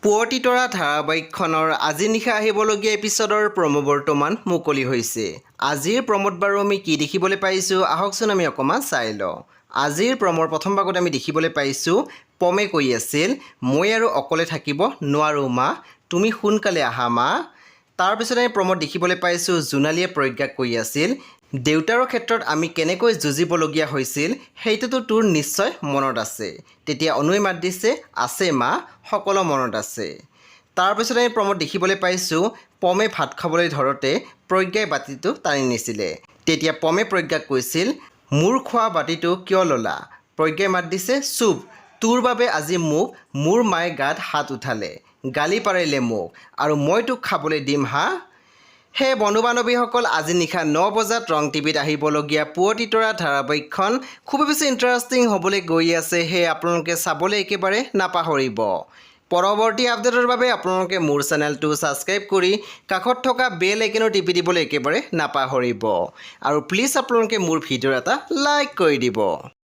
পুৱতি তৰা ধাৰাবাহিকখনৰ আজি নিশা আহিবলগীয়া এপিছডৰ প্ৰমো বৰ্তমান মুকলি হৈছে। আজিৰ প্ৰমোত বাৰু আমি কি দেখিবলৈ পাইছোঁ আহকচোন আমি অকণমান চাই লওঁ। আজিৰ প্ৰমৰ প্ৰথম ভাগত আমি দেখিবলৈ পাইছোঁ পমে কৈ আছিল, মই আৰু অকলে থাকিব নোৱাৰোঁ মা, তুমি সোনকালে আহা মা। তাৰপিছত আমি প্ৰমোত দেখিবলৈ পাইছোঁ জোনালীয়ে প্ৰজ্ঞাক কৈ আছিল, দেউতাৰৰ ক্ষেত্ৰত আমি কেনেকৈ যুঁজিবলগীয়া হৈছিল সেইটোতো তোৰ নিশ্চয় মনত আছে। তেতিয়া অনুৱে মাত দিছে, আছে মা, সকলো মনত আছে। তাৰপিছত আমি প্ৰমোত দেখিবলৈ পাইছোঁ পমে ভাত খাবলৈ ধৰোঁতে প্ৰজ্ঞাই বাতিটো টানি নিছিলে। তেতিয়া পমে প্ৰজ্ঞাক কৈছিল, মোৰ খোৱা বাতিটো কিয় ল'লা? প্ৰজ্ঞাই মাত দিছে, চুপ, তোৰ বাবে আজি মোক মোৰ মায়ে গাত হাত উঠালে, গালি পাৰিলে মোক, আৰু মই তোক খাবলৈ দিম হা। সেই বন্ধু বান্ধৱীসকল আজি নিশা 9 বজাত ৰং টিভিত আহিবলগীয়া পুৱতি তৰা ধাৰাবাহিকখন খুবেই বেছি ইণ্টাৰেষ্টিং হ'বলৈ গৈ আছে। সেয়ে আপোনালোকে চাবলৈ একেবাৰে নাপাহৰিব। পৰৱৰ্তী আপডেটৰ বাবে আপোনালোকে মোৰ চেনেলটো ছাবস্ক্ৰাইব কৰি কাষত থকা বেল আইকনো টিপি দিবলৈ একেবাৰে নাপাহৰিব। আৰু প্লিজ আপোনালোকে মোৰ ভিডিঅ'ৰ এটা লাইক কৰি দিব।